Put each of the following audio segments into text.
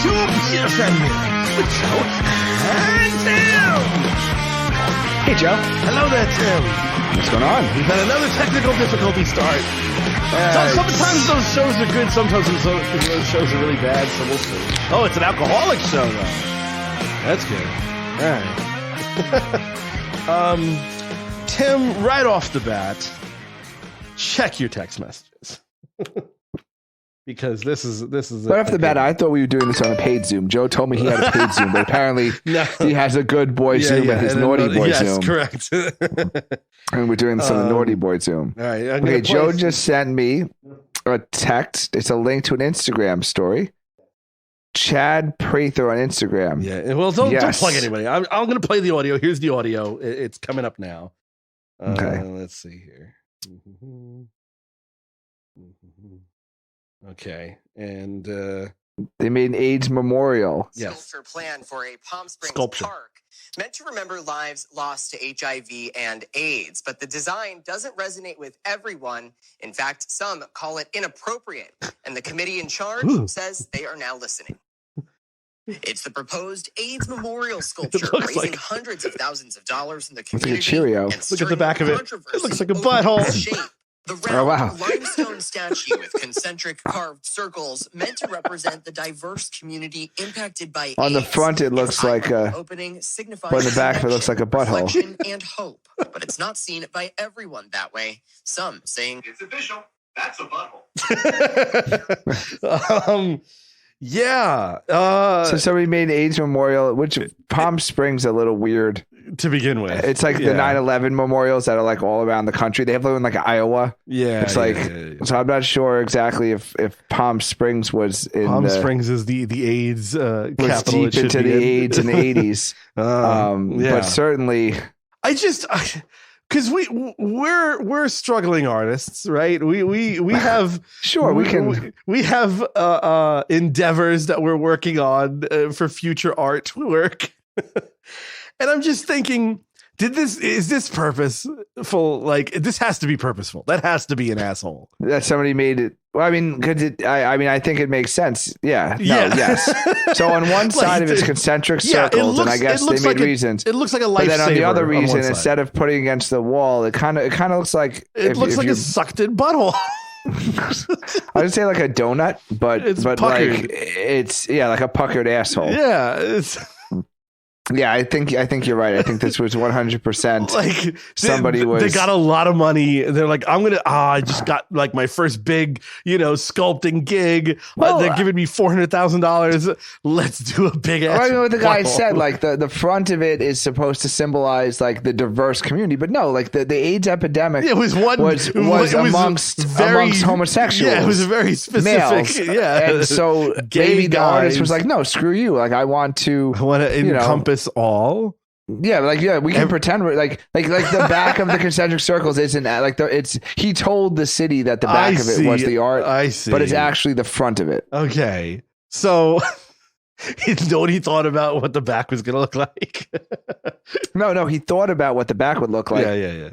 to be offended with Joe and Tim. Hey, Joe. Hello there, Tim. What's going on? We've had another technical difficulty start. Sometimes those shows are good, sometimes those shows are really bad, so we'll see. Oh, it's an alcoholic show, though. That's good. All right. Tim, right off the bat, check your text messages. Because this is right off the bat, I thought we were doing this on a paid Zoom. Joe told me he had a paid Zoom, but apparently he has a good boy Zoom and his naughty boy Zoom. Yes, correct. And we're doing this on the naughty boy Zoom. All right. Okay, Joe just sent me a text. It's a link to an Instagram story. Chad Prather on Instagram. Yeah. Well, don't plug anybody. I'm going to play the audio. Here's the audio. It's coming up now. Okay. Let's see here. Okay, and they made an AIDS memorial. Yes. Sculpture plan for a Palm Springs Sculpture. park meant to remember lives lost to HIV and AIDS, but the design doesn't resonate with everyone. In fact, some call it inappropriate, and the committee in charge says they are now listening. It's the proposed AIDS memorial sculpture, raising hundreds of thousands of dollars in the community. It's like a Cheerio. Look at the back of it. It looks like a butthole. Shape. The round limestone statue with concentric carved circles meant to represent the diverse community impacted by On the AIDS. front, it looks like a opening, signifies but in the back, it looks like a butthole. reflection and hope, but it's not seen by everyone that way. Some saying it's official. That's a butthole. Yeah. So somebody made an AIDS memorial, which Palm Springs a little weird to begin with. It's like the 9/11 memorials that are like all around the country. They have them in like Iowa. Yeah. It's like, so I'm not sure exactly if Palm Springs was in Palm Springs is the AIDS was capital. deep into the AIDS in the 80s. But certainly because we're struggling artists, right? We have we have endeavors that we're working on for future artwork, and I'm just thinking, is this purposeful? Like, this has to be purposeful. That has to be an asshole. That somebody made it. Well, I mean, I think it makes sense. Yeah. Yes. So on one side of it's concentric circles, and I guess they made reasons. It looks like a lifesaver. But then on the other reason, instead of putting against the wall, it kind of looks like it looks like a sucked in butthole. I would say like a donut, but puckered. Like it's like a puckered asshole. Yeah. Yeah, I think you're right. I think this was 100% like they got a lot of money. They're like, I just got like my first big, sculpting gig. They're giving me $400,000. Let's do a big ass. I know what the guy said. Like the front of it is supposed to symbolize like the diverse community, but no, like the AIDS epidemic. It was amongst homosexuals. Yeah, it was a very specific. Males. Yeah, and so maybe the artist was like, no, screw you. Like I want to encompass all. Yeah, we can pretend we're like the back of the concentric circles isn't like he told the city that the back of it was the art. I see, but it's actually the front of it. Okay, so nobody thought about what the back was going to look like. No, he thought about what the back would look like. Yeah.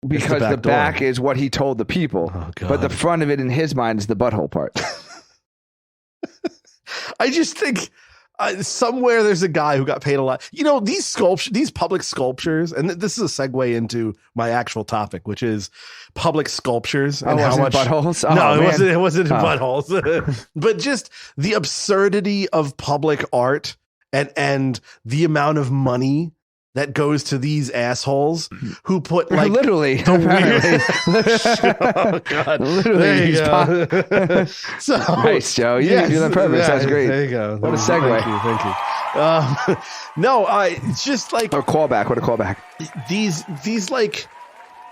Because the back is what he told the people, but the front of it in his mind is the butthole part. I just think. Somewhere there's a guy who got paid a lot. These public sculptures, and this is a segue into my actual topic, which is public sculptures and how much buttholes. It wasn't buttholes, but just the absurdity of public art and the amount of money that goes to these assholes who put like literally oh God, literally. There you go. So nice, Joe. You did on purpose. That's great. There you go. What a segue. Thank you. No, it's just like a callback. What a callback. These like.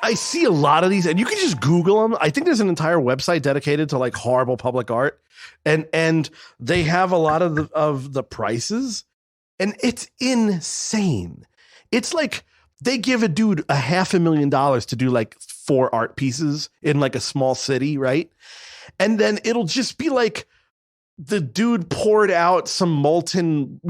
I see a lot of these, and you can just Google them. I think there's an entire website dedicated to like horrible public art, and they have a lot of the prices, and it's insane. It's like they give a dude $500,000 to do like 4 art pieces in like a small city, right? And then it'll just be like the dude poured out some molten,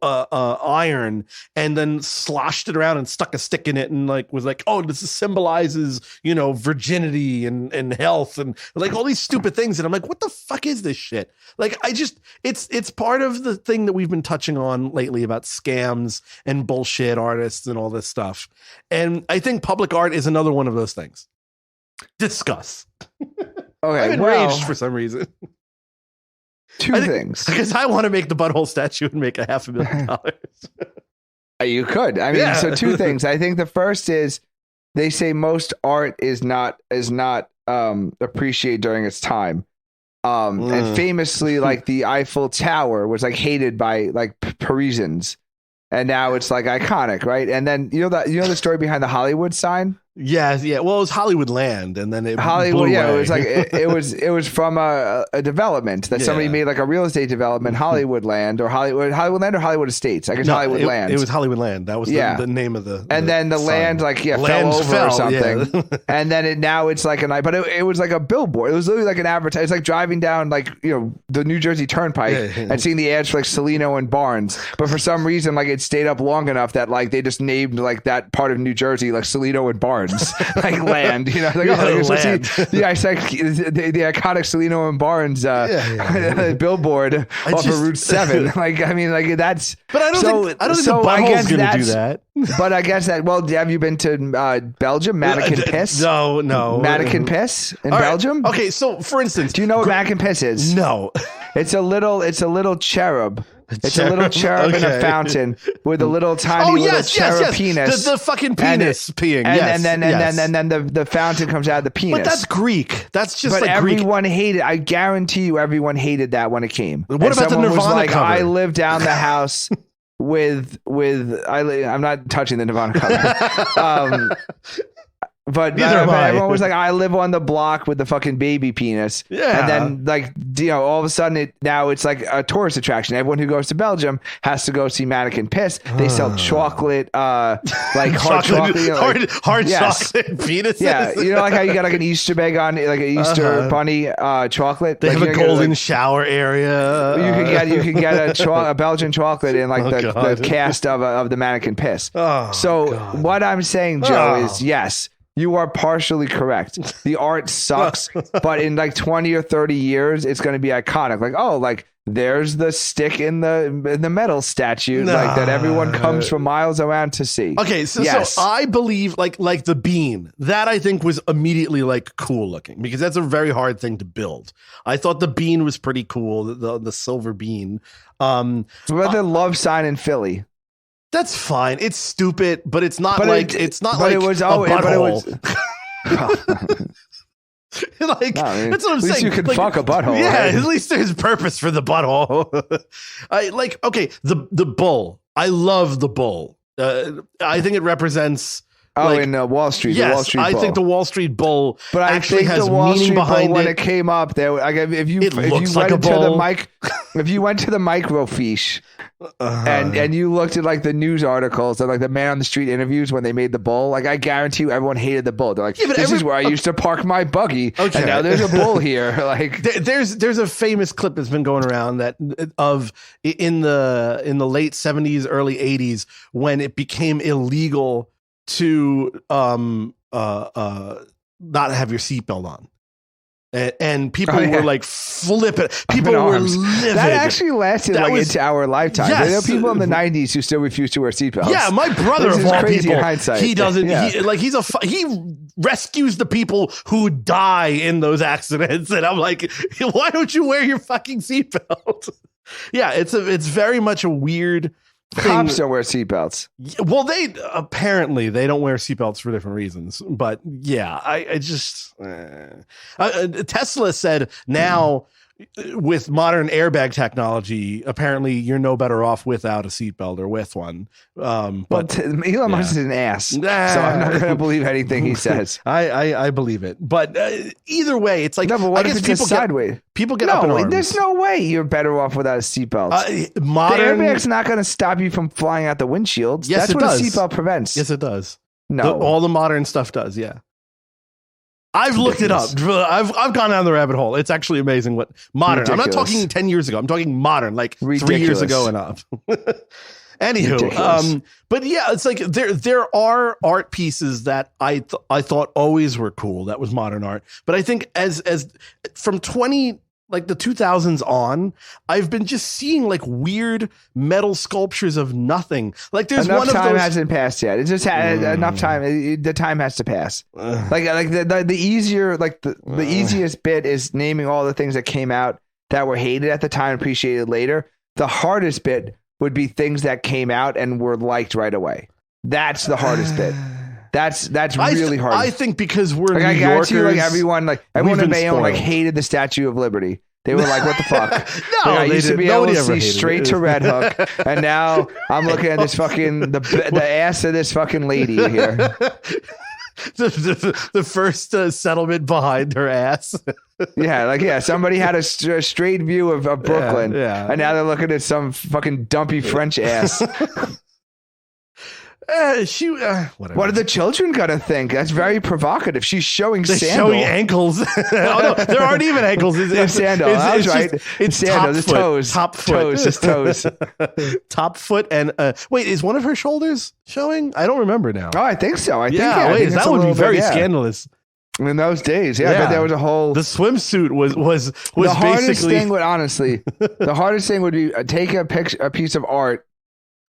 iron and then sloshed it around and stuck a stick in it and like was like, oh, this symbolizes, virginity and health and like all these stupid things. And I'm like, what the fuck is this shit? Like, it's part of the thing that we've been touching on lately about scams and bullshit artists and all this stuff. And I think public art is another one of those things. Discuss. Okay, I'm enraged for some reason. Two things. Because I want to make the butthole statue and make $500,000. You could. I mean, so two things. I think the first is they say most art is not appreciated during its time. And famously, like the Eiffel Tower was like hated by like Parisians, and now it's like iconic, right? And then you know the story behind the Hollywood sign. Yeah. Well, it was Hollywood Land, and then it Hollywood. Yeah, away. It was like it was from a development that somebody made, like a real estate development, Hollywood Land or Hollywood Land or Hollywood Estates. I guess Hollywood Land. It was Hollywood Land. That was the name of the. And then the land fell over or something, and then it's like but it was like a billboard. It was literally like an advertisement. It's like driving down the New Jersey Turnpike and seeing the ads for like Celino and Barnes, but for some reason it stayed up long enough that like they just named like that part of New Jersey like Celino and Barnes. Like land, land. It's like the iconic Celino and Barnes billboard off of Route 7. That's. But I don't think the butthole's going to do that. But I guess that. Well, have you been to Belgium? Mannequin Piss? No. Mannequin Piss in Belgium? Okay, so for instance, do you know what Mannequin Piss is? No. It's a little cherub. It's a little cherub in a fountain with a little tiny cherub penis. The fucking penis peeing. And then the fountain comes out of the penis. But that's Greek. That's just but everyone Greek. Hated. I guarantee you, everyone hated that when it came. What about the Nirvana cover? I live down the house with. I'm not touching the Nirvana cover. But everyone was like, I live on the block with the fucking baby penis. Yeah. And then all of a sudden now it's like a tourist attraction. Everyone who goes to Belgium has to go see Mannequin Piss. They sell chocolate, hard chocolate. Hard chocolate penises. Yeah. Like how you got like an Easter egg on, like an Easter bunny chocolate. They have a golden shower area. You can get a Belgian chocolate in the cast of the Mannequin Piss. What I'm saying, Joe, is yes. You are partially correct. The art sucks, but in 20 or 30 years, it's going to be iconic. There's the stick in the metal statue that everyone comes from miles around to see. Okay, so I believe like the bean that I think was immediately cool looking because that's a very hard thing to build. I thought the bean was pretty cool, the silver bean. What about the love sign in Philly? That's fine. It's stupid, but it's not it's not like it was a butthole. That's what I'm saying. At least you can fuck a butthole. Yeah, right? At least there's purpose for the butthole. The bull. I love the bull. I think it represents. In Wall Street. Yes, the Wall Street Bull. I think the Wall Street Bull actually has meaning behind it. When it came up, if you went to the microfiche and you looked at the news articles and the man on the street interviews when they made the bull, I guarantee you everyone hated the bull. They're this is where I used to park my buggy, and now there's a bull here. There's a famous clip that's been going around of in the late 70s, early 80s when it became illegal to not have your seatbelt on. And people were flipping. People were livid. That actually lasted into our lifetime. Yes. There are people in the 90s who still refuse to wear seatbelts. Yeah, my brother of all people, he doesn't. Yeah. He rescues the people who die in those accidents, and I'm like, why don't you wear your fucking seatbelt? Yeah, it's very much a weird. Cops don't wear seatbelts. Well, they don't wear seatbelts for different reasons. But yeah, I just Tesla said now with modern airbag technology, apparently you're no better off without a seatbelt or with one. But Elon Musk is an ass, so I'm not going to believe anything he says. I believe it, but either way, it's no, but what if it's people sideways? People get up in arms. There's no way you're better off without a seatbelt. The airbag's not going to stop you from flying out the windshield. Yes, that's what a seatbelt prevents. Yes, it does. No, all the modern stuff does. Yeah. I've looked it up. I've gone down the rabbit hole. It's actually amazing what modern. Ridiculous. I'm not talking 10 years ago. I'm talking modern, like Ridiculous. 3 years ago and up. Anywho, but yeah, it's like there are art pieces that I thought always were cool. That was modern art. But I think as from like the 2000s on, I've been just seeing like weird metal sculptures of nothing. Like there's enough one of time those hasn't passed yet. It's just enough time. The time has to pass. Like the easier, like the easiest bit is naming all the things that came out that were hated at the time, appreciated later. The hardest bit would be things that came out and were liked right away. That's the hardest bit. That's really hard. I think because we're like, New I guarantee Yorkers, you, everyone in Bayonne like hated the Statue of Liberty. They were like, "What the fuck?" No, like, I used to be able to see straight it. to Red Hook, and now I'm looking at this fucking the ass of this fucking lady here. the first settlement behind her ass. Somebody had a straight view of Brooklyn, and now they're looking at some fucking dumpy French ass. Whatever. What are the children gonna think? That's very provocative. She's showing sandal. Showing ankles. Oh no, there aren't even ankles. It's sandal. I was right. It's sandal. It's toes. Top foot. Toes. It's toes. Top foot and wait, is one of her shoulders showing? I don't remember now. Oh, I think so. I think that would be very scandalous. In those days, but there was a whole. The swimsuit was the hardest thing. Would honestly, the hardest thing would be take a piece of art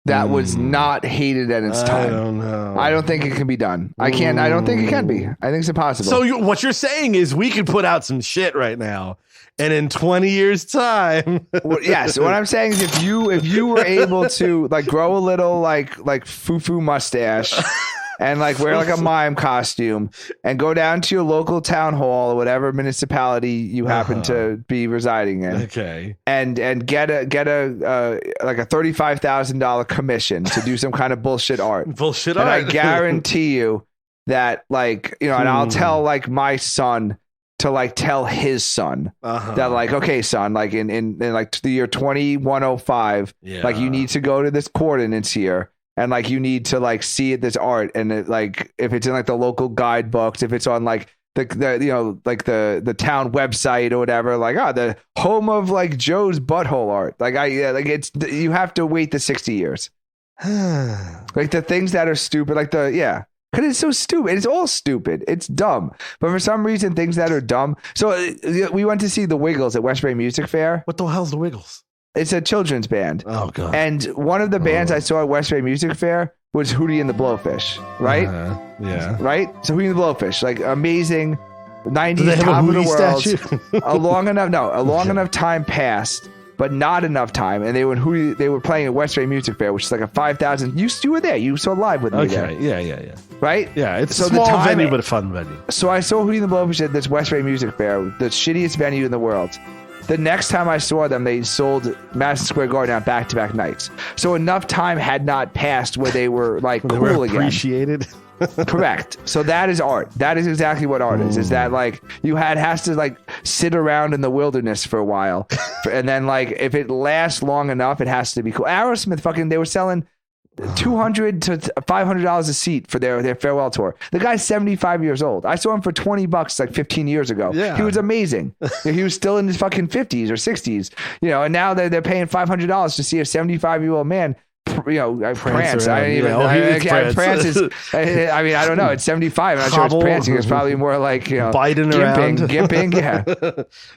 that was not hated at its time. I don't know. I don't think it can be done. I don't think it can be. I think it's impossible. So what you're saying is we could put out some shit right now, and in 20 years' time. Yes. What I'm saying is if you were able to like grow a little like foo-foo mustache and like wear like a mime costume and go down to your local town hall or whatever municipality you happen to be residing in. Okay. And get a like a $35,000 commission to do some kind of bullshit art. Bullshit and art. I guarantee you that like, and I'll tell like my son to like tell his son that like, okay, son, like in like the year 2105, like you need to go to this coordinates here. And like you need to like see this art, and it, like if it's in like the local guidebooks, if it's on like the like the town website or whatever, like the home of like Joe's butthole art. Like it's you have to wait the 60 years. Like the things that are stupid, like because it's so stupid. It's all stupid. It's dumb. But for some reason, things that are dumb. So we went to see the Wiggles at Westbury Music Fair. What the hell's the Wiggles? It's a children's band. Oh, God. And one of the bands I saw at Westbury Music Fair was Hootie and the Blowfish, right? Yeah. Right? So Hootie and the Blowfish, like amazing 90s Do they have top a of the Hootie world. statue? a long enough time passed, but not enough time. And they were playing at Westbury Music Fair, which is like a 5,000. You were there. You saw live with me there. Yeah. Right? Yeah, it's a small venue, but a fun venue. So I saw Hootie and the Blowfish at this Westbury Music Fair, the shittiest venue in the world. The next time I saw them, they sold Madison Square Garden on back-to-back nights. So enough time had not passed where they were like cool again. Appreciated. Correct. So that is art. That is exactly what art is. Is that like you has to like sit around in the wilderness for a while, and then like if it lasts long enough, it has to be cool. Aerosmith they were selling $200 to $500 a seat for their farewell tour. The guy's 75 years old. I saw him for $20 like 15 years ago. Yeah. He was amazing. He was still in his fucking 50s or 60s, and now they're paying $500 to see a 75-year-old man prance. Prance is, I mean, I don't know. It's 75. I'm not sure it's prancing. It's probably more like, biting around. Gimping, yeah.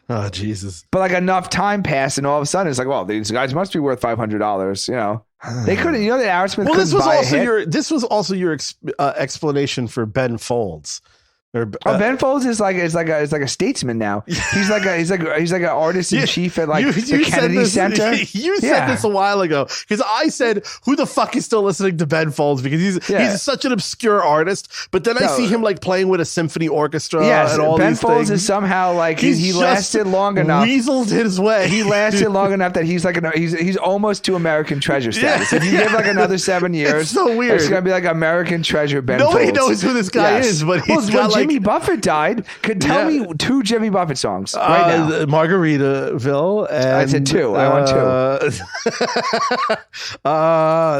Oh, Jesus. But like enough time passed, and all of a sudden it's like, well, these guys must be worth $500, They couldn't, that Aerosmith couldn't buy a hit. This was also your explanation for Ben Folds. Ben Folds is like a statesman now. He's like an artist in chief at like the Kennedy Center. You said this a while ago because I said, "Who the fuck is still listening to Ben Folds?" Because he's such an obscure artist. But then I see him like playing with a symphony orchestra. Yes, and all Ben these Folds things. Is somehow like he lasted long enough. Weaseled his way. He lasted long enough that he's like he's almost to American treasure status. If you give like another 7 years, it's so weird. It's gonna be like American treasure. Ben Nobody Folds. knows who this guy is, but he's got like Jimmy Buffett died. Could tell me 2 Jimmy Buffett songs right now. Margaritaville. And, I said 2. I want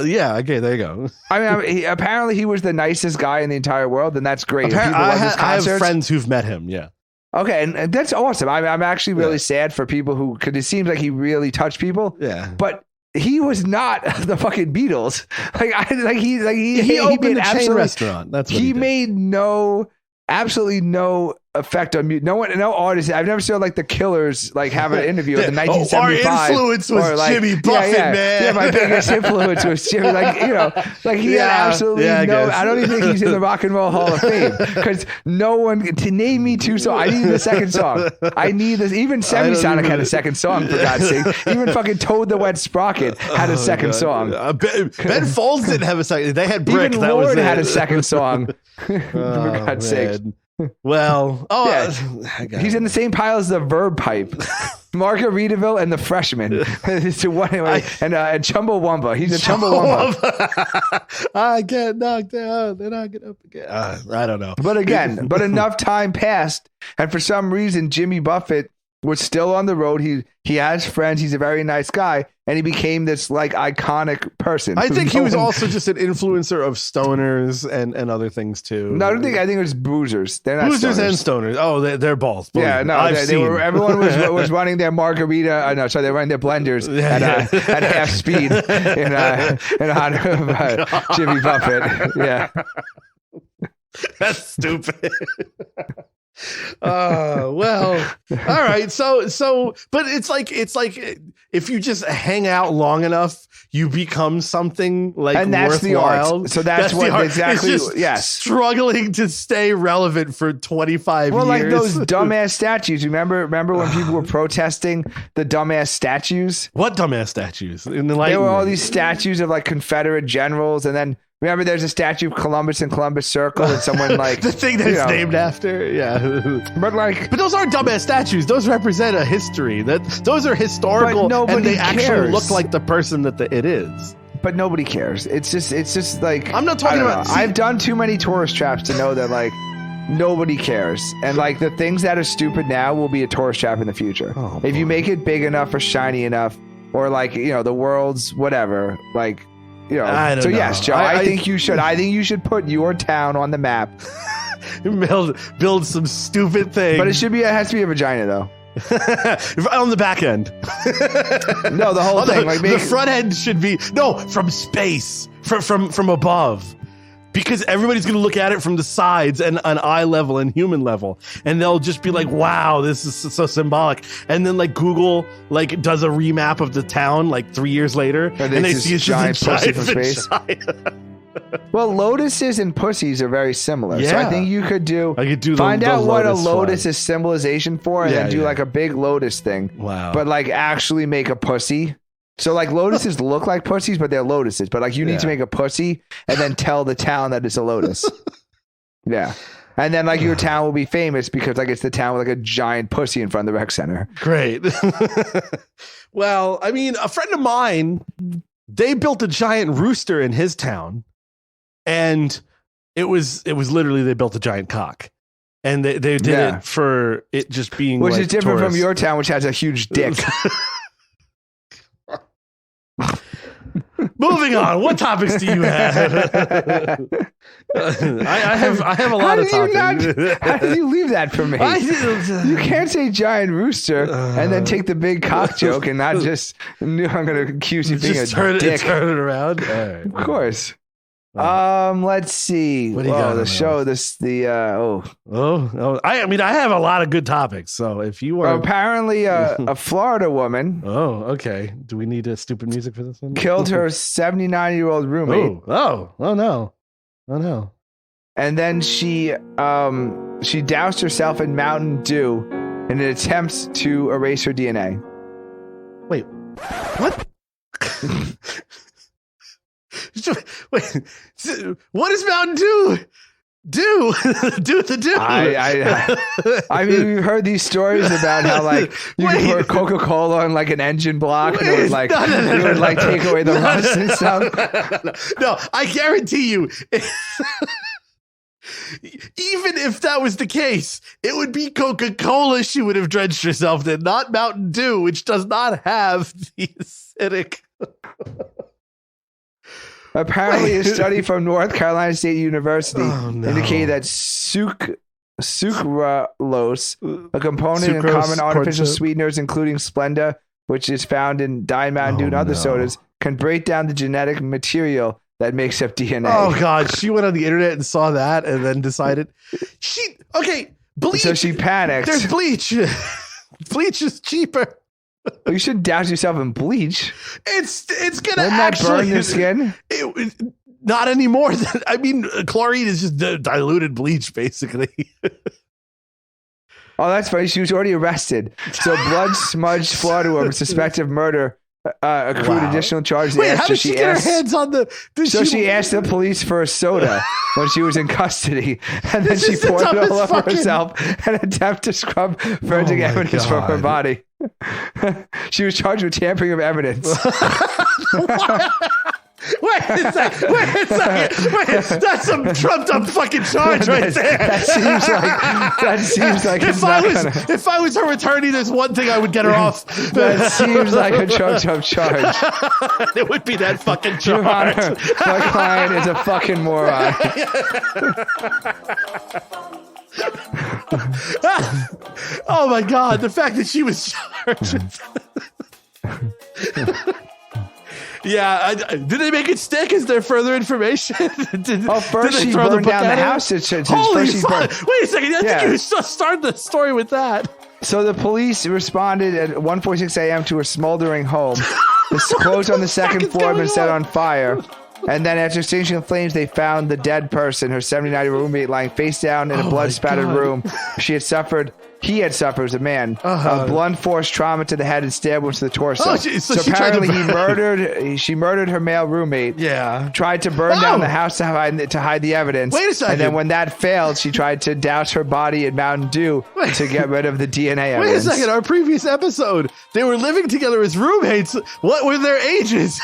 2. Yeah. Okay. There you go. I mean, apparently he was the nicest guy in the entire world, and that's great. I have friends who've met him. Yeah. Okay, and that's awesome. I'm actually really sad for people because it seems like he really touched people. Yeah. But he was not the fucking Beatles. He opened a chain restaurant. That's what he did. Made absolutely no effect on no artist. I've never seen like the Killers have an interview in 1975. Our influence was Jimmy Buffett, man. Yeah, my biggest influence was Jimmy. He had absolutely no. I don't even think he's in the Rock and Roll Hall of Fame because no one to name me 2 songs. I need the second song. I need this. Even Semisonic had a second song, for God's sake. Even fucking Toad the Wet Sprocket had a second song. Ben Folds didn't have a second. They had Brick. Even that Lord was had a second song. For God's sake. Well, he's in the same pile as the Verb Pipe, Margaritaville, and the Freshman. And Chumbawamba. He's a Chumbawamba. I get knocked out, then I get up again. I don't know. But enough time passed, and for some reason, Jimmy Buffett was still on the road. He has friends. He's a very nice guy, and he became this iconic person. I think he was also just an influencer of stoners and other things too. No, I think it was boozers. They're not boozers stoners. and stoners. Oh, they're both. Yeah, no, everyone was running their margarita. They're running their blenders at half speed in honor of Jimmy Buffett. Yeah, that's stupid. Well, all right. So, but it's like if you just hang out long enough, you become something and that's worthwhile. The art. So that's what exactly. Yes, struggling to stay relevant for 25 years. Well, like those dumbass statues. Remember when people were protesting the dumbass statues? What dumbass statues? In the there were all these statues of Confederate generals, and then. Remember, there's a statue of Columbus in Columbus Circle, and someone the thing that it's named after. Yeah, but those aren't dumbass statues. Those represent a history. Those are historical, and they actually look like the person that it is. But nobody cares. It's just like I'm not talking about. I've done too many tourist traps to know that nobody cares, and the things that are stupid now will be a tourist trap in the future. Oh, if you make it big enough or shiny enough, or the world's whatever, I don't know. Yes, Joe, I think you should. I think you should put your town on the map. build some stupid thing. But it has to be a vagina though. On the back end. No, the whole thing. The front end should be from space, from above. Because everybody's going to look at it from the sides and on eye level and human level. And they'll just be like, wow, this is so symbolic. And then Google does a remap of the town 3 years later. And they see a giant pussy from space. Well, lotuses and pussies are very similar. Yeah. So I think you could find out what a lotus is symbolization for and then do a big lotus thing. Wow. But actually make a pussy. So lotuses look like pussies, but they're lotuses. But you need to make a pussy and then tell the town that it's a lotus. Yeah. And then your town will be famous because it's the town with a giant pussy in front of the rec center. Great. Well, I mean, a friend of mine, they built a giant rooster in his town, and it was literally they built a giant cock. And they did it for it just being which is different from your town, which has a huge dick. Moving on. What topics do you have? I have a lot of topics. How did you leave that for me? You can't say giant rooster and then take the big cock joke and not just. I'm going to accuse you of being a dick. Turn it around. All right. Of course. Let's see. What do you got? The show. I have a lot of good topics. So if you are apparently a Florida woman. Oh, okay. Do we need stupid music for this one? Killed her 79-year-old roommate. Oh no. And then she doused herself in Mountain Dew in an attempt to erase her DNA. Wait, what? Wait, what does Mountain Dew do? Do the do? I mean, we've heard these stories about how you can pour Coca-Cola on an engine block and it would it would take away the rust and stuff. No, I guarantee you. Even if that was the case, it would be Coca-Cola she would have drenched herself in, not Mountain Dew, which does not have the acidic. Apparently, a study from North Carolina State University indicated that sucralose, a component in common artificial sweeteners, including Splenda, which is found in Diet Mountain Dew and other sodas, can break down the genetic material that makes up DNA. Oh God, she went on the internet and saw that and then decided bleach. So she panicked. There's bleach. Bleach is cheaper. Well, you should douse yourself in bleach. It's gonna Wouldn't that burn your skin? Not anymore. I mean, chlorine is just diluted bleach, basically. Oh, that's funny. She was already arrested. So blood smudged Florida woman suspected of murder accrued additional charges. Wait, how did she get her hands on the... She asked the police for a soda when she was in custody, and then she poured it all over herself and attempted to scrub forensic evidence from her body. She was charged with tampering of evidence. Wait a second. Wait, that's some trumped up fucking charge right there. That seems like if I was her attorney, there's one thing I would get her off. That seems like a trumped up charge. It would be that fucking charge. Your Honor, my client is a fucking moron. Oh my God, the fact that she was charged. Yeah, did they make it stick? Is there further information? First she burned down the house. Holy fuck! Wait a second. I think you start the story with that. So the police responded at 1:46 a.m. to a smoldering home. The clothes on the second floor had been set on fire. And then after extinguishing the flames, they found the dead person, her 79-year-old roommate, lying face down in a blood-spattered room. He had suffered as a man, a blunt force trauma to the head and stab wounds to the torso. So apparently she murdered her male roommate. Yeah. Tried to burn down the house to hide the evidence. Wait a second. And then when that failed, she tried to douse her body in Mountain Dew to get rid of the DNA evidence. Wait a second. Our previous episode, they were living together as roommates. What were their ages?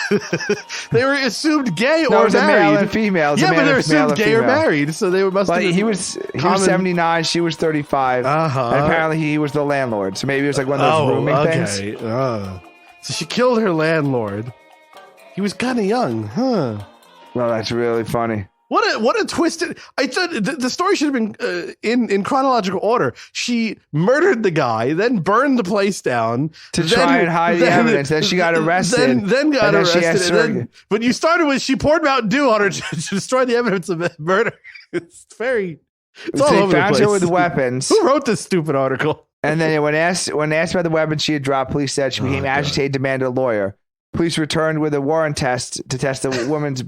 They were assumed gay or married. Male and female. Yeah, but they're assumed gay or married. So they must have he was 79, she was 35. And apparently he was the landlord. So maybe it was like one of those roommate things. So she killed her landlord. He was kind of young, huh? Well, that's really funny. What a twisted... I thought the story should have been in chronological order. She murdered the guy, then burned the place down to try and hide the evidence. Then she got arrested. Then got arrested. But you started with she poured Mountain Dew on her to destroy the evidence of murder. It's very... It's all over the place. They found her with weapons. Who wrote this stupid article? And then when asked about the weapons she had dropped, police said she became agitated, demanded a lawyer. Police returned with a warrant test to test the woman's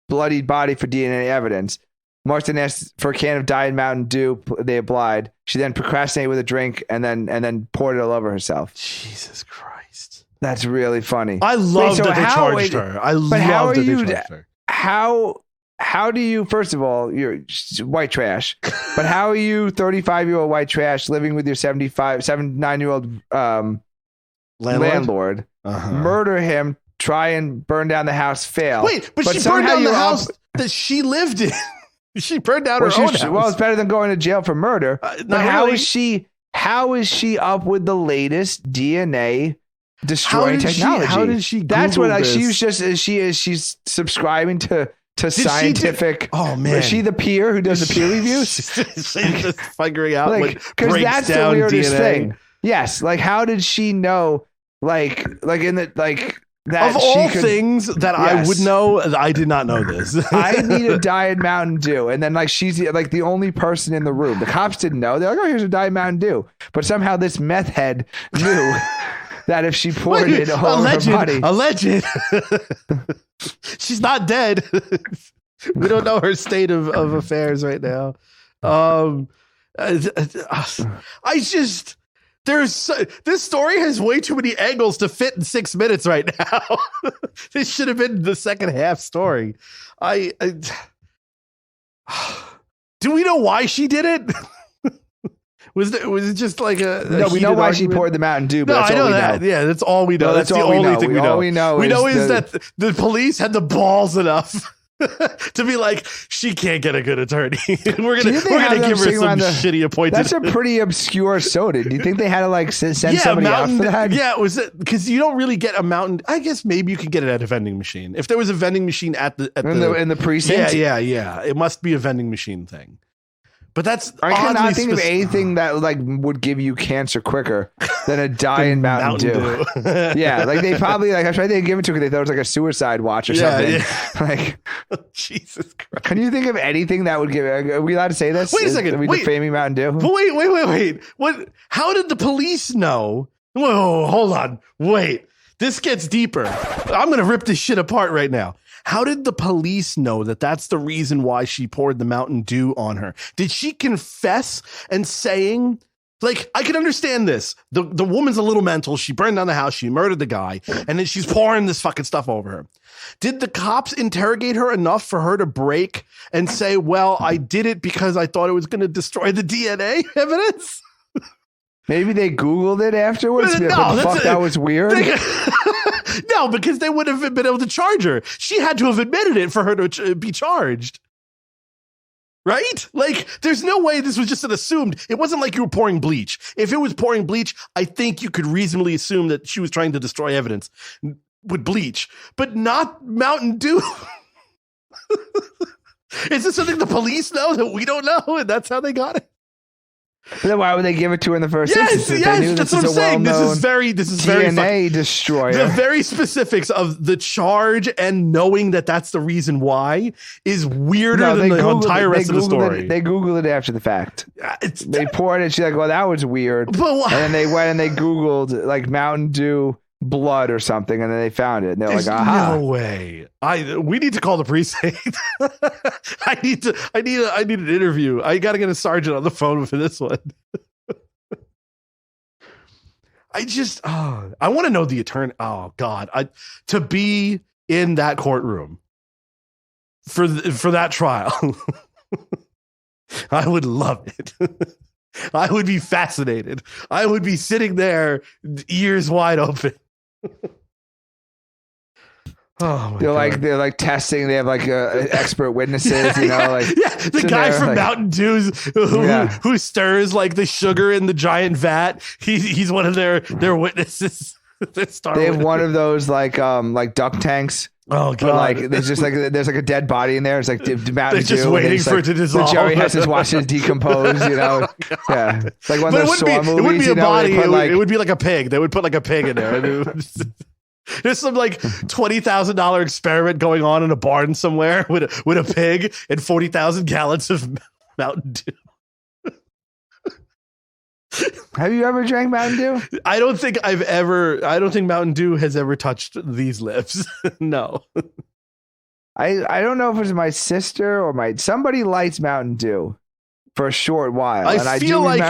bloodied body for DNA evidence. Marston asked for a can of Diet Mountain Dew. They applied. She then procrastinated with a drink and then poured it all over herself. Jesus Christ. That's really funny. I love that they charged her. I love that they charged her. How do you, first of all, you're white trash, but how are you 35-year-old white trash living with your 79-year-old landlord, murder him, try and burn down the house, fail. Wait, but she burned down the house that she lived in. She burned down her own house. Well, it's better than going to jail for murder. But how is she up with the latest DNA destroying technology? How did she Google That's what this? she's subscribing to scientific. Oh man, is she the peer who does the peer reviews? She's just figuring out because that's the weirdest thing. Yes, how did she know? That of all things that I would know, I did not know this. I need a Diet Mountain Dew, and then she's the only person in the room. The cops didn't know. They're like, "Oh, here's a Diet Mountain Dew," but somehow this meth head knew. That if she poured it all over her body. Alleged. She's not dead. We don't know her state of affairs right now. This story has way too many angles to fit in 6 minutes right now. This should have been the second half story. Do we know why she did it? Was it just like a no? We know why she poured the Mountain Dew. But no, that's I know that. Yeah, that's all we know. That's the only thing we know. All we know is that the police had the balls enough to be like, she can't get a good attorney. we're gonna give her some shitty appointed. That's a pretty obscure soda. Do you think they had to like send somebody out for that? Yeah, was it because you don't really get a Mountain? I guess maybe you could get it at a vending machine. If there was a vending machine in the precinct. Yeah. It must be a vending machine thing. But that's I cannot think of anything that like would give you cancer quicker than a Diet Mountain Dew. Yeah, like they probably like I'm sure they give it to because they thought it was like a suicide watch or something. Yeah. Like Jesus Christ. Can you think of anything that would give? Are we allowed to say this? Wait a second. Are we defaming Mountain Dew? But wait. What? How did the police know? Whoa, hold on. Wait. This gets deeper. I'm gonna rip this shit apart right now. How did the police know that that's the reason why she poured the Mountain Dew on her? Did she confess and saying, like, I can understand this. The woman's a little mental. She burned down the house. She murdered the guy. And then she's pouring this fucking stuff over her. Did the cops interrogate her enough for her to break and say, well, I did it because I thought it was going to destroy the DNA evidence? Maybe they Googled it afterwards. That was weird. No, because they wouldn't have been able to charge her. She had to have admitted it for her to be charged. Right? Like, there's no way this was just an assumed. It wasn't like you were pouring bleach. If it was pouring bleach, I think you could reasonably assume that she was trying to destroy evidence with bleach, but not Mountain Dew. Is this something the police know that we don't know? And that's how they got it. Then why would they give it to her in the first instance? Yes, that's what I'm saying. This is very DNA destroyer. The very specifics of the charge and knowing that that's the reason why is weirder than the entire rest of the story. They Googled it after the fact. They poured it. She's like, well, that was weird. And then they went and they Googled like Mountain Dew blood or something, and then they found it. And they're like, aha. No way. We need to call the precinct. I need an interview. I got to get a sergeant on the phone for this one. I want to know the attorney. Oh God. To be in that courtroom for that trial. I would love it. I would be fascinated. I would be sitting there, ears wide open. Oh, they're like testing. They have like expert witnesses, you know, like the guy from Mountain Dew who stirs like the sugar in the giant vat. He's one of their witnesses. They have one of those like duck tanks. Oh God! Like there's a dead body in there. It's like Mountain They're just waiting for it to dissolve. Jerry has to watch it decompose. You know, yeah. Like one of those Saw movies. It wouldn't be a body. It would be like a pig. They would put like a pig in there. There's some like $20,000 experiment going on in a barn somewhere with a pig and 40,000 gallons of Mountain Dew. Have you ever drank Mountain Dew? I don't think Mountain Dew has ever touched these lips. No. I don't know if it was my sister or somebody lights Mountain Dew for a short while. I feel like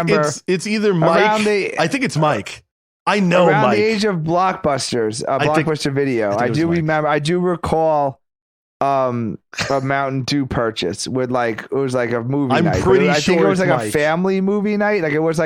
it's either Mike. I think it's Mike. I know around Mike. The age of Blockbuster Video. I do remember. I do recall a Mountain Dew purchase with it was like a movie night. I think it was like a family movie night. Like it was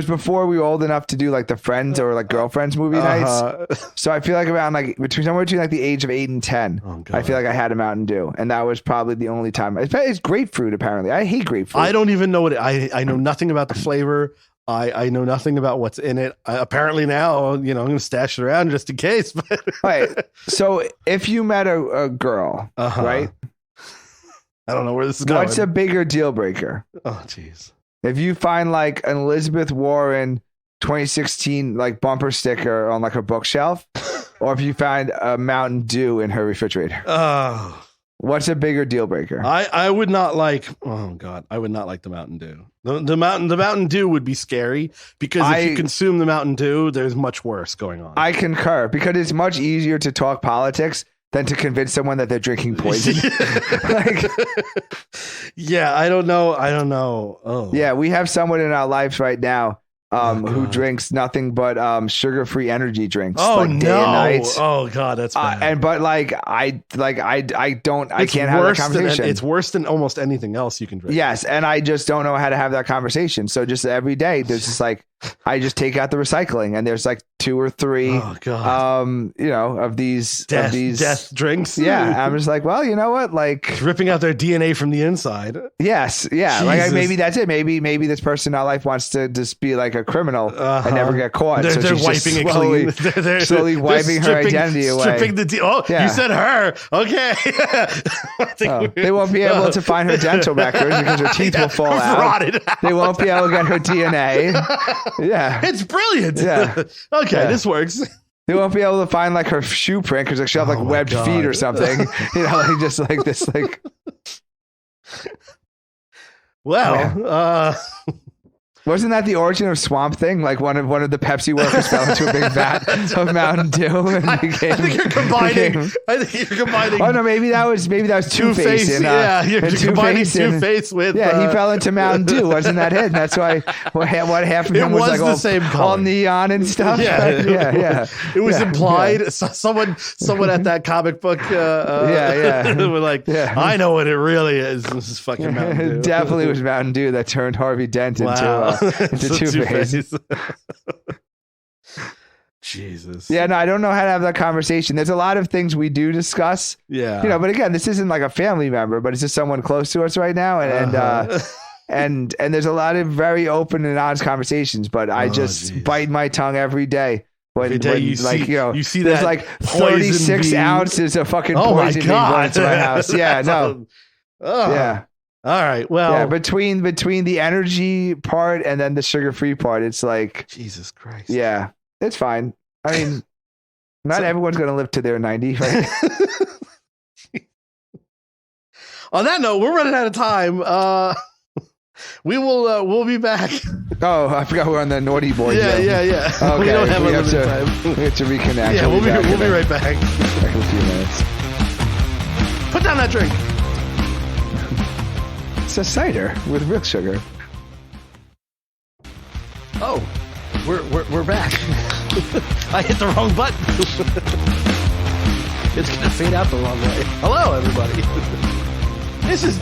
before we were old enough to do like the friends or like girlfriends movie nights. So I feel like around somewhere between like the age of 8 and 10, I feel like I had a Mountain Dew, and that was probably the only time. It's grapefruit apparently. I hate grapefruit. I don't even know what I know nothing about the flavor. I know nothing about what's in it. Apparently now, I'm going to stash it around just in case. But right. So if you met a girl, right? I don't know where this is going. What's a bigger deal breaker? Oh, jeez. If you find like an Elizabeth Warren 2016 like bumper sticker on like her bookshelf, or if you find a Mountain Dew in her refrigerator. Oh. What's a bigger deal breaker? I would not like. Oh God, I would not like the Mountain Dew. The Mountain Dew would be scary because if you consume the Mountain Dew, there's much worse going on. I concur because it's much easier to talk politics than to convince someone that they're drinking poison. Yeah, I don't know. Oh, yeah, we have someone in our lives right now who drinks nothing but sugar-free energy drinks. Oh like day and night. Oh God, that's bad. I can't have that conversation. It's worse than almost anything else you can drink. Yes, and I just don't know how to have that conversation. So just every day, there's just like I just take out the recycling, and there's like 2 or 3, oh, God. of these death drinks. Yeah. I'm just like, well, you know what? Like ripping out their DNA from the inside. Yes. Yeah. Jesus. Like maybe that's it. Maybe this person in our life wants to just be like a criminal and never get caught. They're she's wiping it clean. They're slowly wiping her identity away. Stripping you said her. Okay. They won't be able to find her dental records because her teeth will fall out. They won't be able to get her DNA. Yeah. It's brilliant. Yeah. Okay, this works. They won't be able to find like her shoe print because she'll have like webbed feet or something. Like just like this, like. Well, wasn't that the origin of Swamp Thing? Like one of the Pepsi workers fell into a big vat of Mountain Dew and I think you're combining. Oh no, maybe that was Two-Face. You're combining Two-Face with. Yeah, he fell into Mountain Dew. Wasn't that it? And that's why what happened to him was like the same color. All neon and stuff. Yeah. It was implied. Yeah. Someone at that comic book. Were like, I know what it really is. This is fucking Mountain Dew. It definitely was Mountain Dew that turned Harvey Dent into Two-Face. Jesus. Yeah, no, I don't know how to have that conversation. There's a lot of things we do discuss. Yeah. But again, this isn't like a family member, but it's just someone close to us right now. And there's a lot of very open and honest conversations, but I just bite my tongue every day. When you see there's like 36 ounces of fucking poison being brought into my house. Yeah, no. Yeah. All right. Well, between the energy part and then the sugar-free part, it's like Jesus Christ. Yeah, it's fine. I mean, not everyone's going to live to their 90, right? On that note, we're running out of time. We'll be back. Oh, I forgot we're on the naughty board. Yeah. Okay. We don't have limited time. We have to reconnect. Yeah, we'll be right back. Back in a few minutes. Put down that drink. It's a cider with real sugar. Oh, we're back. I hit the wrong button. It's gonna fade out the wrong way. Hello, everybody. This is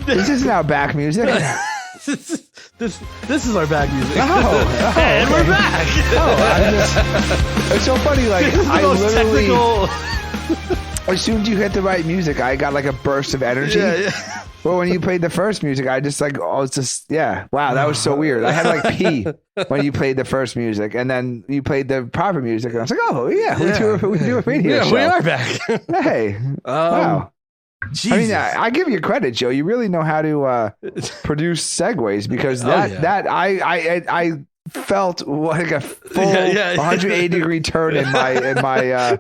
This isn't our back music. This is our back music. And we're back. It's so funny. Like I literally. As soon as you hit the right music, I got like a burst of energy. Yeah. Well, when you played the first music, I was just, wow, that was so weird. I had to like pee when you played the first music, and then you played the proper music, and I was like, oh, yeah. We do a radio show. We are back. Hey, wow. Jesus. I mean, I give you credit, Joe. You really know how to produce segues because I felt like a full 180-degree turn in my.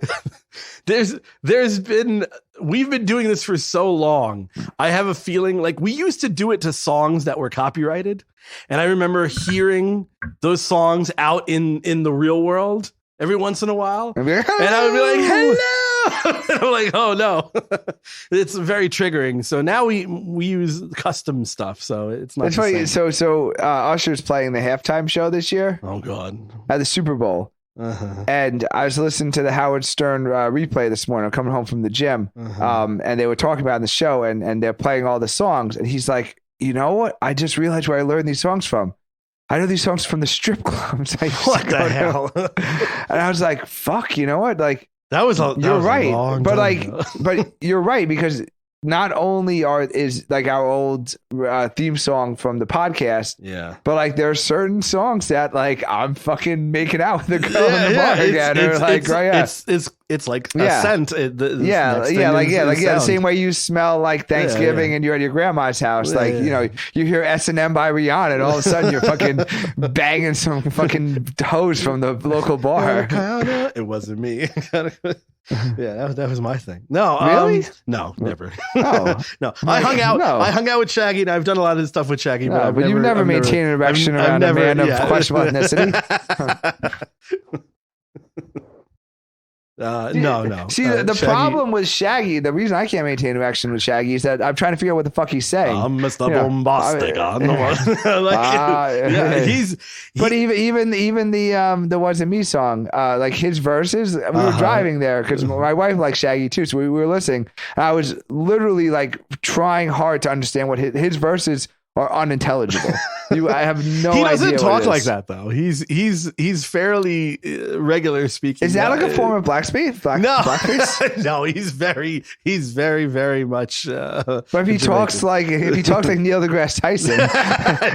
We've been doing this for so long. I have a feeling like we used to do it to songs that were copyrighted. And I remember hearing those songs out in the real world every once in a while. And I would be like, hello. And I'm like, oh no. It's very triggering. So now we use custom stuff. So it's not. It's funny. So Usher's playing the halftime show this year. Oh God. At the Super Bowl. And I was listening to the Howard Stern replay this morning. I'm coming home from the gym, and they were talking about it in the show, and they're playing all the songs. And he's like, you know what? I just realized where I learned these songs from. I know these songs from the strip clubs. What the hell? And I was like, fuck, you know what? Like you're right, but you're right because not only is like our old theme song from the podcast, but like there are certain songs that like I'm fucking making out with the girl in the bar again. It's like a scent. The same way you smell like Thanksgiving and you're at your grandma's house. You hear S&M by Rihanna, and all of a sudden you're fucking banging some fucking hoes from the local bar. It wasn't me. Yeah, that was my thing. No, really? No, never. Oh no, I hung out. No. I hung out with Shaggy, and I've done a lot of this stuff with Shaggy. But you've never maintained an erection around a man of questionable ethnicity. No. See, the problem with Shaggy, the reason I can't maintain an erection with Shaggy is that I'm trying to figure out what the fuck he's saying. I'm Mr. Bombastic on the one. But even the Wasn't Me song, like his verses, we were driving there because my wife likes Shaggy too, so we were listening. And I was literally like trying hard to understand what his verses or unintelligible. I have no idea. He doesn't talk what it like is. that though. He's fairly regular speaking. Is that like a form of blackface? No, blackface? No, he's very, very much. But if he talks like Neil deGrasse Tyson,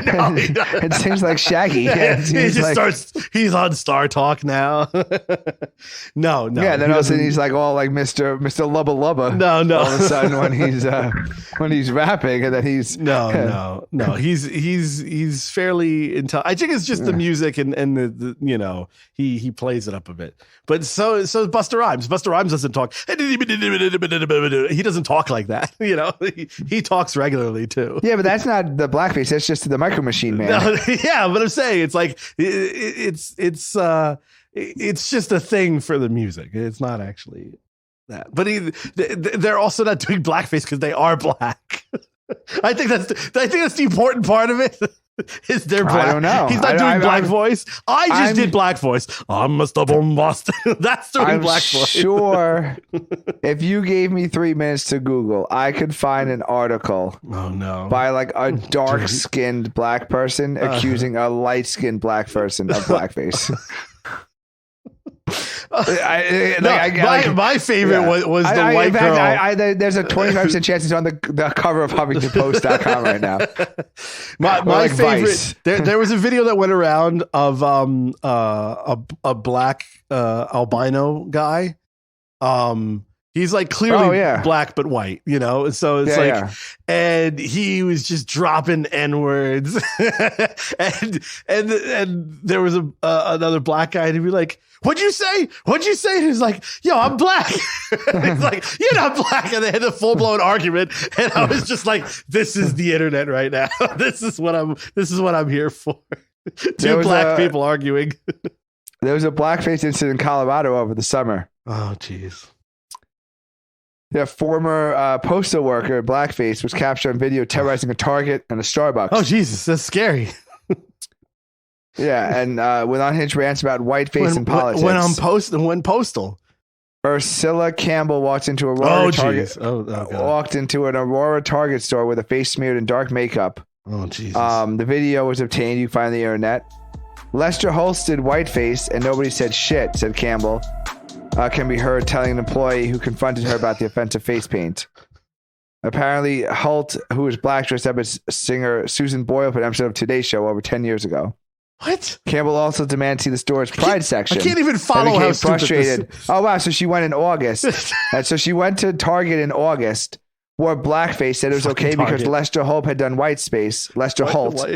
no, he doesn't. it seems like Shaggy. Yeah, he just starts. He's on Star Talk now. No. Yeah, then all of a sudden he's like all like Mr. Lubba Lubba. No. All of a sudden when he's rapping, and then he's no. He's fairly intelligent. I think it's just the music and the he plays it up a bit. But so Busta Rhymes. Busta Rhymes doesn't talk. He doesn't talk like that. He talks regularly too. Yeah, but that's not the blackface. That's just the Micro Machine Man. No, yeah, but I'm saying it's like it's just a thing for the music. It's not actually that. But they're also not doing blackface because they are black. I think that's the important part of it. Is there black? I don't know. He's not doing black voice. I just did black voice. I'm Mr. Bombastic. That's doing black voice. Sure. If you gave me 3 minutes to Google, I could find an article. Oh no! By like a dark-skinned black person accusing a light-skinned black person of blackface. My favorite was the white girl. There's a 25% chance it's on the cover of HuffingtonPost.com right now. My favorite. There was a video that went around of a black albino guy. He's like clearly black but white, So it's and he was just dropping N-words, and there was another black guy, and he'd be like, "What'd you say? What'd you say?" And he's like, "Yo, I'm black." He's like, "You're not black," and they had a full blown argument, and I was just like, "This is the internet right now. This is what I'm here for." Two black people arguing. There was a blackface incident in Colorado over the summer. Oh, jeez. The former postal worker, blackface, was captured on video terrorizing a Target and a Starbucks. Oh, Jesus, that's scary. Yeah, and with unhinged rants about whiteface and politics. When postal. Ursula Campbell walked into Aurora Target store with a face smeared in dark makeup. Oh, Jesus. The video was obtained. You can find on the internet. Lester Holtz did whiteface, and nobody said shit, said Campbell. Can be heard telling an employee who confronted her about the offensive face paint. Apparently, Holt, who was black, dressed up as singer Susan Boyle for an episode of Today's Show over 10 years ago. What? Campbell also demanded to see the store's pride section. I can't even follow how frustrated. Oh, wow. So she went in August. And so she went to Target in August, wore blackface, said it was okay because Lester Holt had done white space. Lester Holt. He's the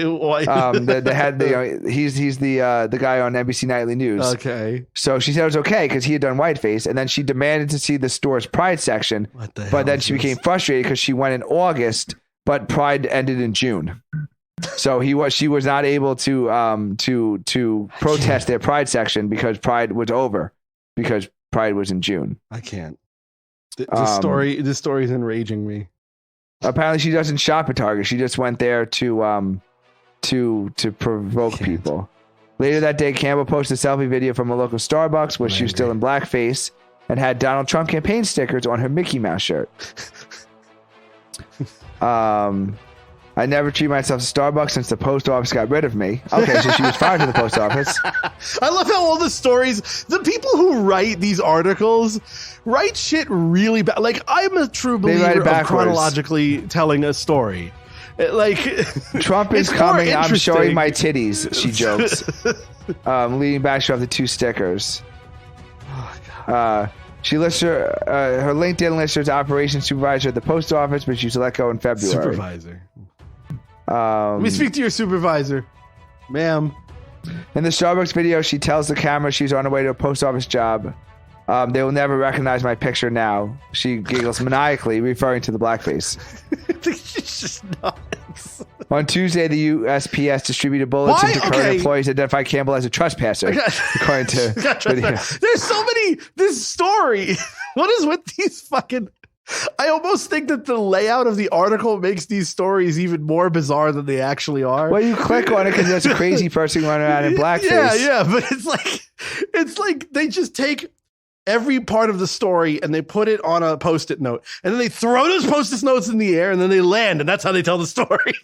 guy on NBC Nightly News. Okay. So she said it was okay because he had done whiteface, and then she demanded to see the store's pride section. But then she became frustrated because she went in August, but pride ended in June. So she was not able to protest their pride section because pride was over, because pride was in June. I can't. This story is enraging me. Apparently, she doesn't shop at Target. She just went there to provoke people. Later that day, Campbell posted a selfie video from a local Starbucks where she was still in blackface and had Donald Trump campaign stickers on her Mickey Mouse shirt. I never treat myself to Starbucks since the post office got rid of me. Okay, so she was fired from the post office. I love how all the stories, the people who write these articles write shit really bad. Like, I'm a true believer of chronologically telling a story. Like, Trump is coming, I'm showing my titties, she jokes. Leading back, she have the 2 stickers. Oh, God. She lists her LinkedIn lists her as operations supervisor at the post office, but she was let go in February. Supervisor. Let me speak to your supervisor, ma'am. In the Starbucks video, she tells the camera she's on her way to a post office job. They will never recognize my picture now. She giggles maniacally, referring to the blackface. She's just nuts. On Tuesday, the USPS distributed bulletin to current employees to identify Campbell as a trespasser. According to video. There's so many. This story. What is with these fucking? I almost think that the layout of the article makes these stories even more bizarre than they actually are. Well, you click on it because there's a crazy person running around in blackface. Yeah, but it's like they just take every part of the story and they put it on a Post-it note. And then they throw those Post-it notes in the air and then they land. And that's how they tell the story,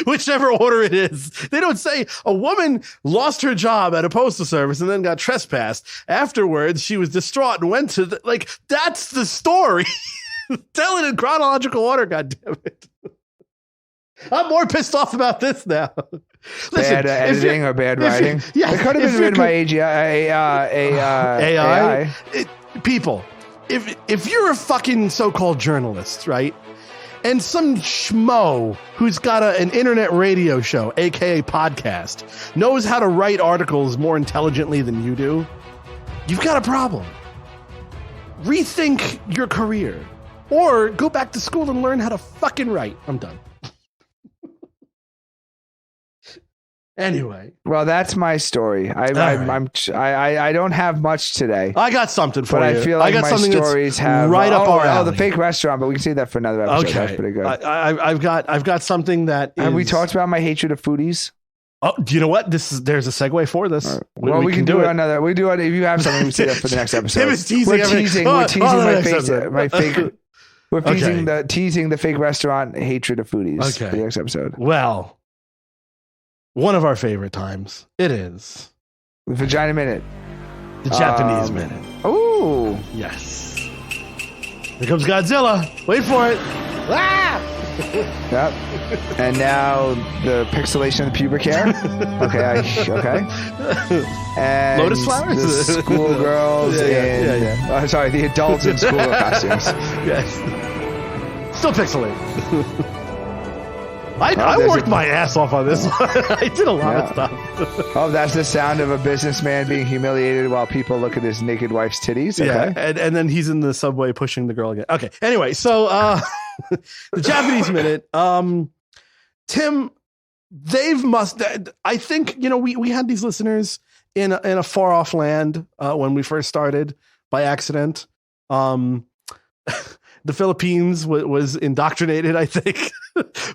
whichever order it is. They don't say a woman lost her job at a postal service and then got trespassed. Afterwards, she was distraught and went to that's the story. Tell it in chronological order, goddammit. I'm more pissed off about this now. Listen, bad editing or bad writing? Yeah, it could have been written by AI. People, if you're a fucking so-called journalist, right, and some schmo who's got an internet radio show, aka podcast, knows how to write articles more intelligently than you do, you've got a problem. Rethink your career. Or go back to school and learn how to fucking write. I'm done. Anyway. Well, that's my story. I don't have much today. I got something for you. But I feel like my stories have right up our alley. The fake restaurant, but we can save that for another episode. Okay. That's pretty good. I've got something that Have we talked about my hatred of foodies? Oh, do you know what? There's a segue for this. Right. Well, we can do it another. We do it if you have something. We say that for the next episode. Tim is teasing. We're teasing my fake. We're teasing the fake restaurant hatred of foodies for the next episode. Well, one of our favorite times. It is the Vagina Minute, the Japanese Minute. Oh, yes. Here comes Godzilla. Wait for it. Ah! Yep. And now the pixelation of the pubic hair. Okay. And Lotus flowers. The schoolgirls sorry, the adults in schoolgirl costumes. Yes. Still pixelated. I worked my ass off on this one. I did a lot of stuff. Oh, that's the sound of a businessman being humiliated while people look at his naked wife's titties. Okay. Yeah, and then he's in the subway pushing the girl again. Okay. Anyway, so the Japanese Minute. Tim, I think, we had these listeners in a far off land when we first started by accident. The Philippines was indoctrinated, I think,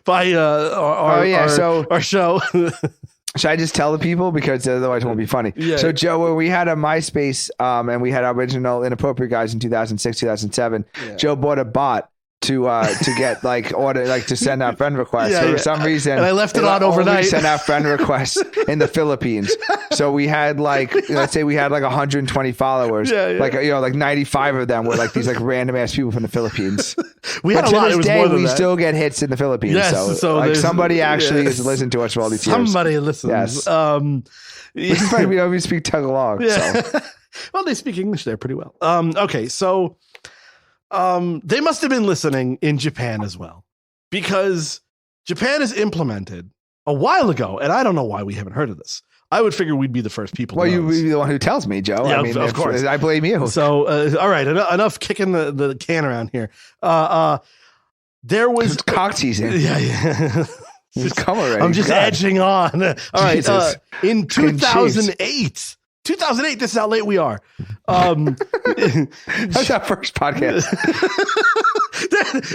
by our show. Should I just tell the people? Because otherwise it won't be funny. Yeah. So, Joe, we had a MySpace and we had our original Inappropriate Guys in 2006, 2007. Yeah. Joe bought a bot to get to send out friend requests for some reason. And I left it on overnight. Send out friend requests in the Philippines. So we had let's say we had 120 followers. Yeah. 95 of them were these random ass people from the Philippines. We had a lot. It was more than that. Still get hits in the Philippines. Yes, so somebody actually has listened to us for all these years. Somebody listens. Yes. Which is funny. We speak Tagalog. Yeah. So. Well, they speak English there pretty well. Okay, so. They must have been listening in Japan as well, because Japan has implemented a while ago, and I don't know why we haven't heard of this. I would figure we'd be the first people. Well, you'd be the one who tells me, Joe. Yeah, of course. I blame you. So, all right, enough kicking the can around here. There was cock teasing. Yeah. Just come already. I'm just edging on. All right. In 2008. 2008, this is how late we are. That's our first podcast.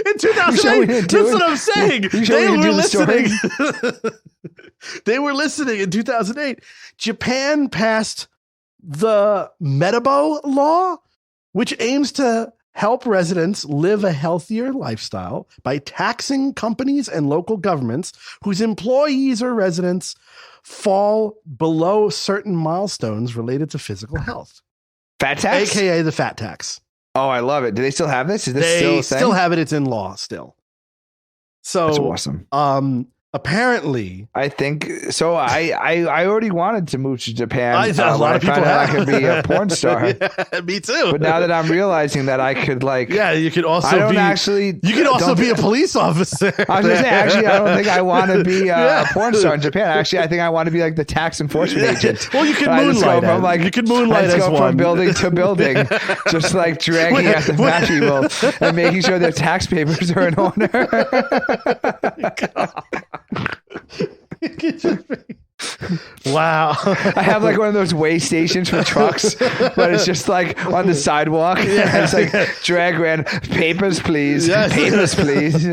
In 2008, that's what I'm saying. They were listening. They were listening in 2008. Japan passed the Metabo law, which aims to help residents live a healthier lifestyle by taxing companies and local governments whose employees or residents fall below certain milestones related to physical health. Fat tax? AKA the fat tax. Oh, I love it. Do they still have this? Is this they still have it. It's in law still. So that's awesome. Apparently, I think so. I already wanted to move to Japan. A lot of people have. I could be a porn star. Yeah, me too. But now that I'm realizing that I could you could also you could also be a police officer. I was gonna say, actually, I don't think I want to be a porn star in Japan. Actually, I think I want to be the tax enforcement agent. Well, you could moonlight. You could moonlight as one. From building to building, just dragging out the fat people and making sure their tax papers are in order. Wow. I have one of those way stations for trucks, but it's just on the sidewalk. Yeah. It's drag ran papers, please. Yes. Papers, please.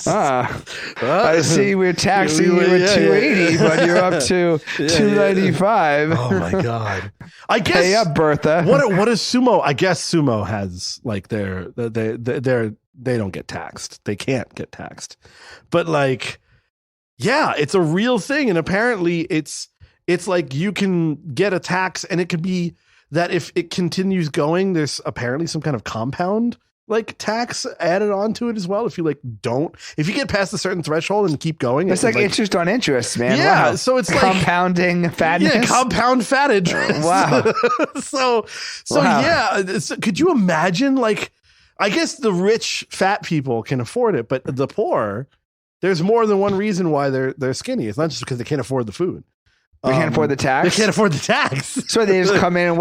I see we're taxing you at 280, but you're up to 295. Oh my God. I guess. Hey up, Bertha. What is sumo? I guess sumo has like they don't get taxed. They can't get taxed. But like, yeah, it's a real thing, and apparently it's like you can get a tax, and it could be that if it continues going, there's apparently some kind of compound like tax added onto it as well. If you get past a certain threshold and keep going, it's like interest on interest, man. Yeah. Wow. So it's compounding fatness. Yeah, compound fat interest. Wow. so wow. Yeah. Could you imagine? Like, I guess the rich fat people can afford it, but the poor, there's more than one reason why they're skinny. It's not just because they can't afford the food. They can't afford the tax. They can't afford the tax. So they just come in and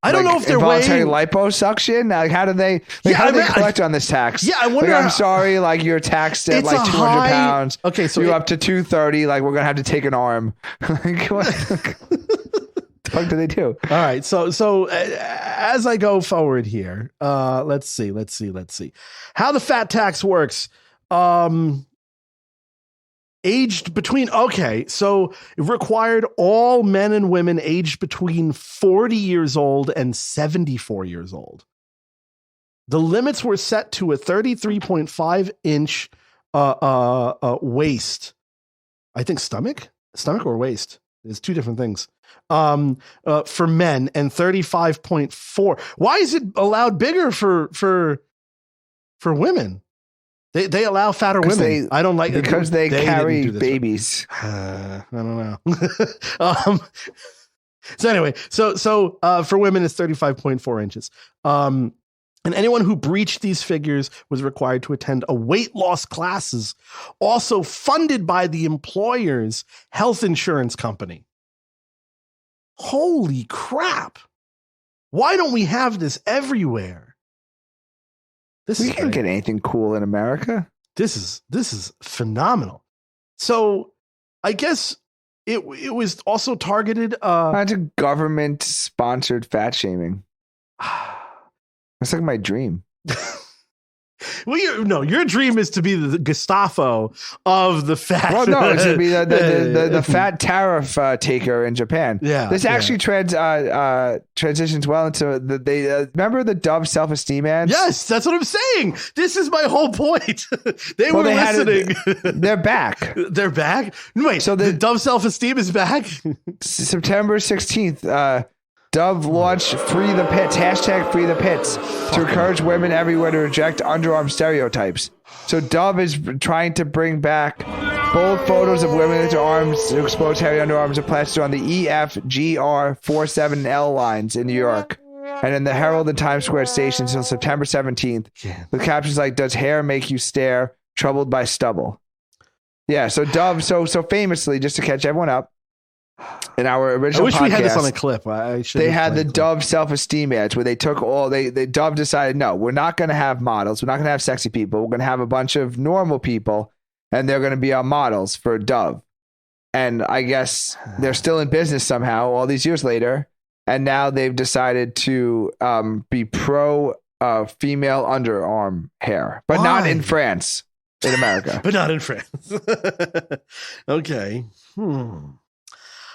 I don't know if they're involuntary liposuction. Like, how do they collect on this tax? Yeah, I wonder. I'm sorry, like you're taxed at like 200 pounds. Okay, so you're up to 230. Like we're gonna have to take an arm. Like, what the fuck do they do? All right, so as I go forward here, let's see how the fat tax works. Aged between, so it required all men and women aged between 40 years old and 74 years old. The limits were set to a 33.5 inch waist. I think stomach or waist. There's two different things. For men, and 35.4. Why is it allowed bigger for women? They allow fatter women. I don't like it because they carry babies. I don't know. So anyway, so for women it's 35.4 inches. And anyone who breached these figures was required to attend a weight loss classes, also funded by the employer's health insurance company. Holy crap! Why don't we have this everywhere? We can't get anything cool in America. This is phenomenal. So I guess it was also targeted. Imagine government sponsored fat shaming. That's like my dream. Well, your dream is to be the Gestapo of the fat. Well, no, it's to be the fat tariff taker in Japan. Yeah, this actually transitions well into the remember the Dove self-esteem ads? Yes, that's what I'm saying. This is my whole point. They were listening. They're back. They're back. Wait, so the Dove self-esteem is back. September 16th. Dove launched Free the Pits, hashtag Free the Pits, to encourage women everywhere to reject underarm stereotypes. So Dove is trying to bring back bold photos of women with their arms to expose hairy underarms are plastered on the EFGR47L lines in New York. And in the Herald and Times Square stations until September 17th. Yeah. The captions like, does hair make you stare, troubled by stubble? Yeah, so Dove, so famously, just to catch everyone up, in our original podcast, we had this on a clip. They had the Dove self-esteem ads where they took Dove decided, no, we're not going to have models. We're not going to have sexy people. We're going to have a bunch of normal people, and they're going to be our models for Dove. And I guess they're still in business somehow all these years later. And now they've decided to be pro female underarm hair, but not in France, in America. But not in France. Okay.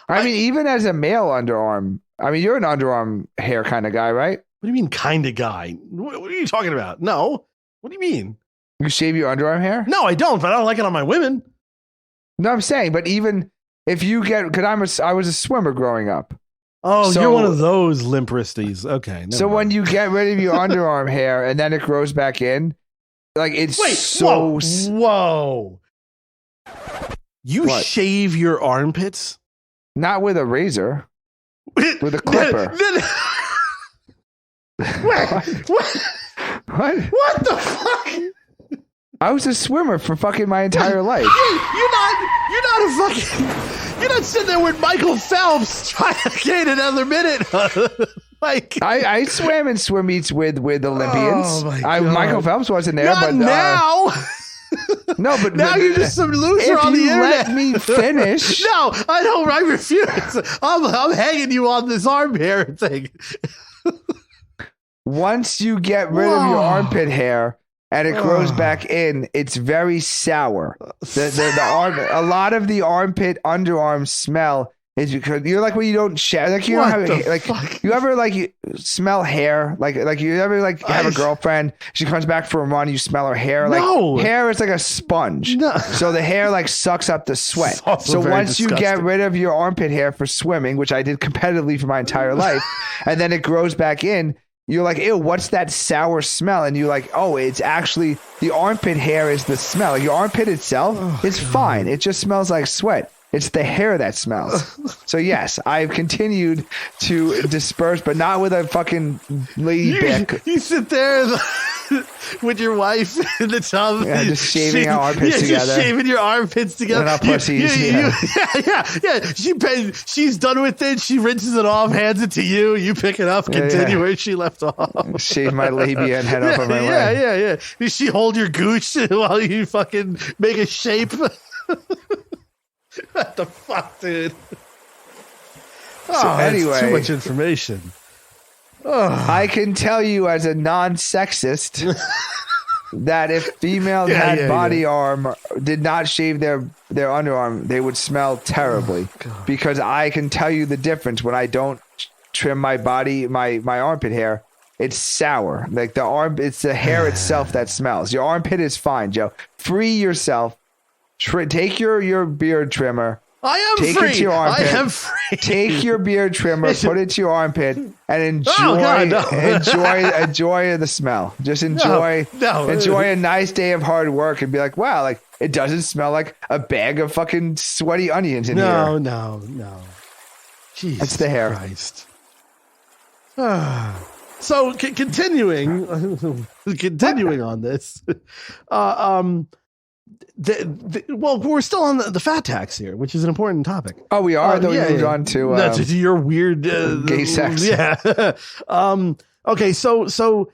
I mean, even as a male underarm, I mean, you're an underarm hair kind of guy, right? What do you mean kind of guy? What are you talking about? No. What do you mean? You shave your underarm hair? No, I don't, but I don't like it on my women. No, I'm saying, but even if you get, because I was a swimmer growing up. Oh, so, you're one of those limp wristies. Okay. So when you get rid of your underarm hair and then it grows back in, like it's Whoa. You shave your armpits? Not with a razor, with a clipper. What the fuck? I was a swimmer for fucking my entire life. You're not sitting there with Michael Phelps trying to gain another minute. Like I swam in swim meets with Olympians. Oh my God. Michael Phelps wasn't there, not but now. No, but now you're just some loser on the internet. Let me finish. No, I don't. I refuse. I'm hanging you on this arm hair thing. Once you get rid of your armpit hair and it grows back in, it's very sour. A lot of the armpit underarm smell is because you're like when you don't share, like you don't have like fuck? You ever like you smell hair, like you ever like have a girlfriend, she comes back for a run, you smell her hair, like hair is like a sponge, so the hair like sucks up the sweat. So once you get rid of your armpit hair for swimming, which I did competitively for my entire life, and then it grows back in, you're like, ew, what's that sour smell? And you're like, oh, it's actually the armpit hair is the smell. Like your armpit itself is fine, it just smells like sweat. It's the hair that smells. So yes, I've continued to disperse, but not with a fucking lady bick. You sit there with your wife in the tub. Yeah, just shaving our armpits together. Just shaving your armpits together. Our pussies. She's done with it. She rinses it off, hands it to you. You pick it up, continue where she left off. Shave my labia and head up on my leg. Yeah. Does she hold your gooch while you fucking make a shape? What the fuck, dude? So anyway, too much information. I can tell you as a non-sexist that if females had body armor, did not shave their underarm, they would smell terribly. Because I can tell you the difference when I don't trim my body, my armpit hair. It's sour. Like it's the hair itself that smells. Your armpit is fine, Joe. Free yourself. Take your beard trimmer. I am take free. It to your armpit. I am free. Take your beard trimmer, put it to your armpit, and enjoy the smell. Just enjoy a nice day of hard work and be like, wow, like it doesn't smell like a bag of fucking sweaty onions in here. No. Jesus, that's the hair. Christ. So continuing on this, well, we're still on the fat tax here, which is an important topic. Oh, we are. We moved on to that's your weird gay sex. Yeah. Okay. So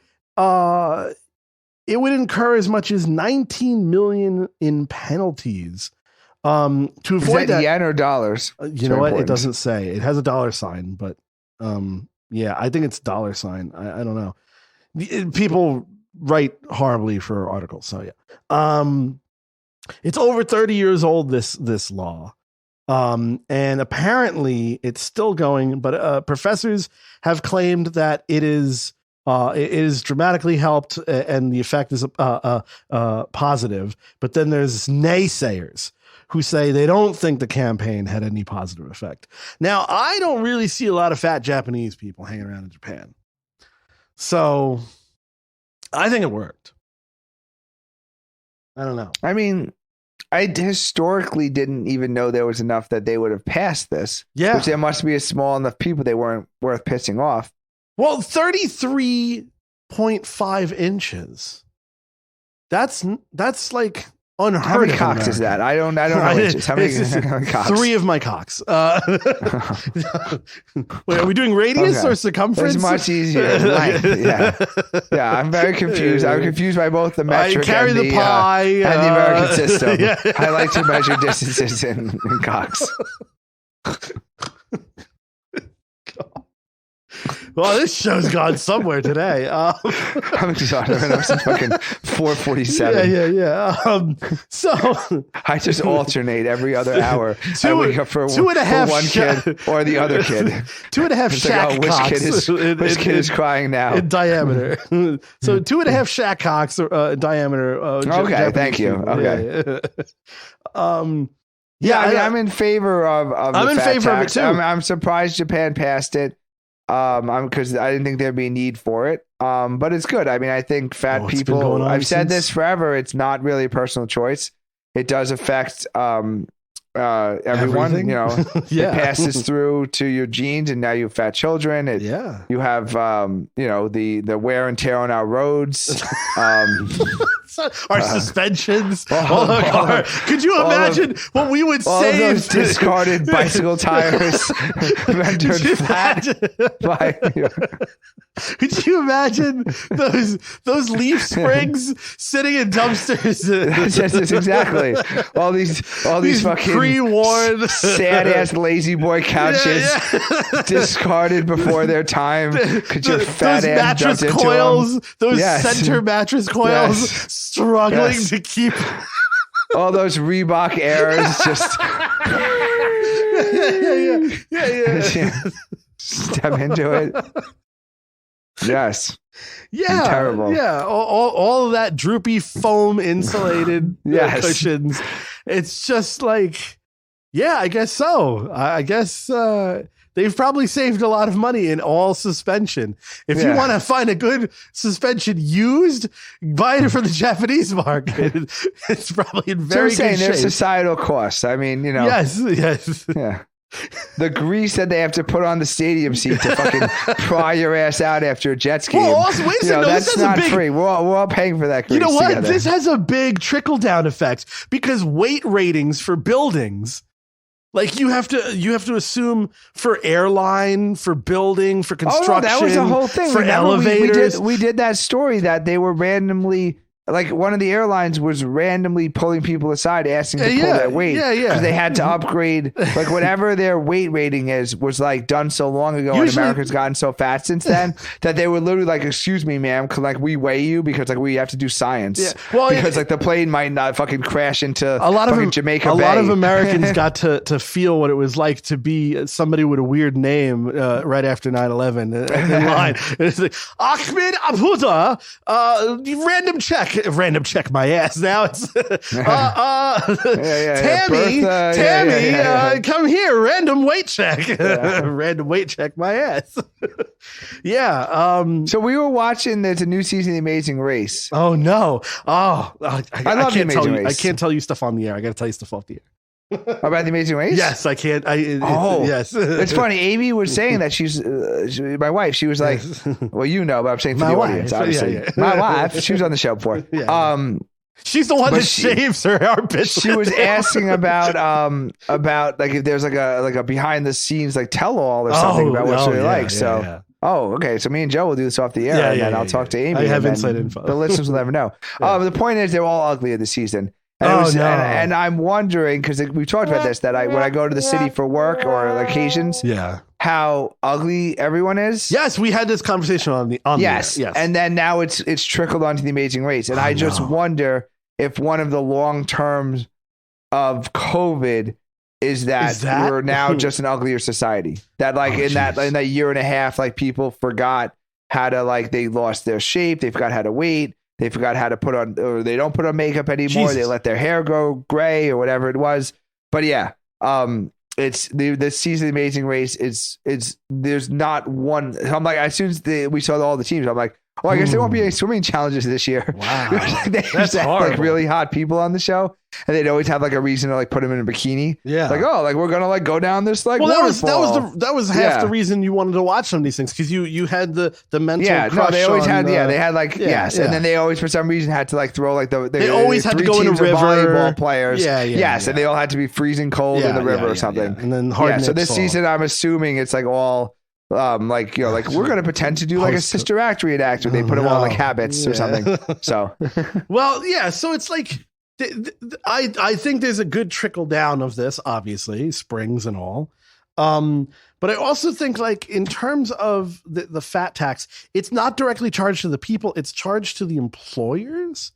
it would incur as much as 19 million in penalties to avoid that. Yen or dollars? You know what? It doesn't say. It has a dollar sign, but yeah, I think it's dollar sign. I don't know. People write horribly for articles, so yeah. It's over 30 years old, this law. And apparently it's still going, but professors have claimed that it is dramatically helped and the effect is positive. But then there's naysayers who say they don't think the campaign had any positive effect. Now, I don't really see a lot of fat Japanese people hanging around in Japan. So I think it worked. I don't know. I mean, I historically didn't even know there was enough that they would have passed this. Yeah. Which there must be a small enough people they weren't worth pissing off. Well, 33.5 inches. That's like unheard of. How many cocks is that? I don't know inches. How many cocks? 3 of my cocks. Wait, are we doing radius or circumference? It's much easier. Yeah. I'm very confused. I'm confused by both the metric and the pi and the American system. Yeah. I like to measure distances in cocks. Well, this show's gone somewhere today. I'm exhausted. I'm since fucking 4:47. Yeah. So I just alternate every other hour. I wake up for one kid or the other kid. 2.5 shack cocks. Which kid is crying now? In diameter. So 2.5 shack cocks in diameter. Okay, Japanese thank you. People. Okay. I'm in favor of I'm the in fat favor tax. of it too. I'm surprised Japan passed it. Because I didn't think there'd be a need for it. But it's good. I mean, I think fat people, I've said this forever. It's not really a personal choice. It does affect, everyone, everything. you know, Yeah. It passes through to your genes and now you have fat children. You have, the wear and tear on our roads. Our suspensions. Could you imagine what we would all save? All those discarded bicycle tires rendered flat. Could you imagine those leaf springs sitting in dumpsters? Yes, exactly. All these fucking pre-worn, sad ass lazy boy couches discarded before their time. Could your fat ass mattress coils? Those center mattress coils struggling to keep. All those Reebok Airs just Yeah. Step into it. Yes. Yeah. Terrible. Yeah. All of that droopy foam insulated cushions. It's just like, yeah, I guess so. I guess they've probably saved a lot of money in all suspension. If you want to find a good suspension used, buy it from the Japanese market. It's probably in very good shape. There's societal costs. I mean, Yes. Yeah. The grease that they have to put on the stadium seat to fucking pry your ass out after a Jets game. Well, also, wait a second. That's not free. We're all paying for that grease. You know what? Together. This has a big trickle-down effect because weight ratings for buildings, like you have to assume for airline, for building, for construction. Oh, no, that was the whole thing. For elevators. We did that story that they were randomly, like one of the airlines was randomly pulling people aside asking to pull their weight. Because they had to upgrade, like whatever their weight rating was like done so long ago, and America's gotten so fat since then that they were literally like, excuse me, ma'am, can like we weigh you because like we have to do science. Yeah. Well, because like the plane might not fucking crash into Jamaica Bay. A lot of Americans got to feel what it was like to be somebody with a weird name right after 9/11 in line. It's like, Ahmed Abuda, random check my ass. Now it's Tammy, come here, random weight check. Random weight check my ass. So we were watching, there's a new season of The Amazing Race. Oh no. I love The Amazing Race. I can't tell you stuff on the air. I got to tell you stuff off the air. About The Amazing Race? Yes, I can't. Yes. It's funny. Amy was saying that she's my wife. She was like, well, but I'm saying for the audience, obviously. My wife. She was on the show before. Yeah. She's the one that shaves her armpits. She was asking about like if there's like a behind the scenes like tell all or something about what she likes. Oh, okay. So me and Joe will do this off the air, and then I'll talk to Amy. I have inside info. The listeners will never know. The point is, they're all ugly this season. And I'm wondering, because we talked about this, that when I go to the city for work or occasions, how ugly everyone is. Yes, we had this conversation on the yes, and then now it's trickled onto The Amazing Race, and I just wonder if one of the long terms of COVID is that we're now just an uglier society. That like in that year and a half, like people forgot how to like they lost their shape, they forgot how to wait. They forgot how to put on, or they don't put on makeup anymore. Jesus. They let their hair go gray or whatever it was. But it's this season of The Amazing Race. It's there's not one. I'm like, as soon as we saw all the teams, I'm like, I guess there won't be any swimming challenges this year. Wow, they used to have like really hot people on the show, and they'd always have like a reason to like put them in a bikini. Yeah, like we're gonna like go down this like. Well, that was half the reason you wanted to watch some of these things, because you had the mental. Crush they always had. They had like and then they always for some reason had to like throw like they always had to go in a river. Volleyball players. And they all had to be freezing cold in the river or something. And then hard. So this season, I'm assuming it's like all. Like we're gonna pretend to do like a sister act reenact where they put them on like habits or something. So, so it's like I think there's a good trickle down of this, obviously, springs and all. But I also think like in terms of the fat tax, it's not directly charged to the people; it's charged to the employers,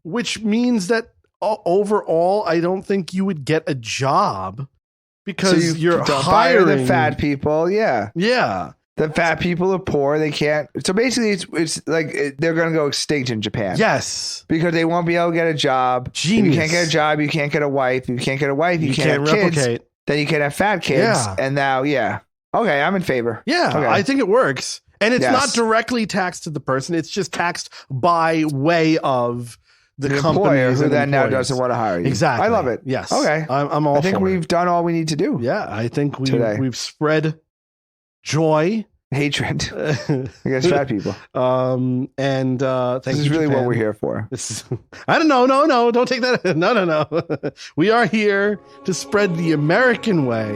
which means that overall, I don't think you would get a job. Because you're hiring the fat people, yeah. The fat people are poor; they can't. So basically, it's like they're going to go extinct in Japan. Yes, because they won't be able to get a job. Genius. If you can't get a job, you can't get a wife. If you can't get a wife, you can't have replicate. Kids. Then you can't have fat kids. Yeah. And now, okay, I'm in favor. Yeah, okay. I think it works, and it's not directly taxed to the person; it's just taxed by way of. The employer who then now doesn't want to hire you. Exactly. I love it. Yes. Okay. I'm all for it. I think we've done all we need to do. Yeah. I think we've spread joy. Hatred against fat people. Thank you. This is really Japan. what we're here for. I don't know. No. Don't take that. No. We are here to spread the American way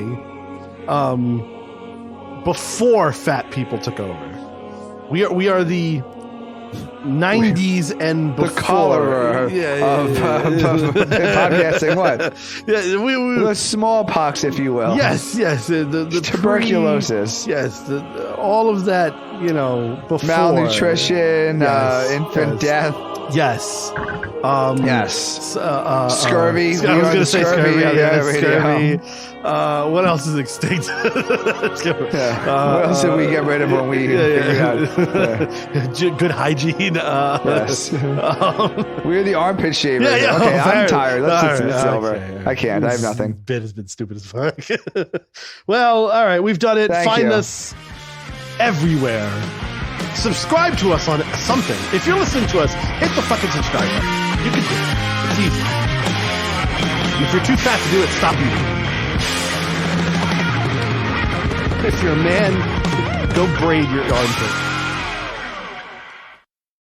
before fat people took over. We are the 90s and before. The cholera of podcasting. What? Yeah, the smallpox, if you will. Yes. The tuberculosis. All of that. Before malnutrition, infant death. Yes. Scurvy. I was going to say scurvy. Scurvy. What else is extinct? What else did we get rid of when we figured out? Good hygiene. Yes. We're the armpit shaver. Okay, I'm tired. Let's it's over. Okay. I can't. I have nothing. This bit has been stupid as fuck. Well, all right. We've done it. Find us everywhere. Subscribe to us on something. If you're listening to us, hit the fucking subscribe button. You can do it. It's easy. If you're too fat to do it, stop eating. If you're a man, go braid your armpit.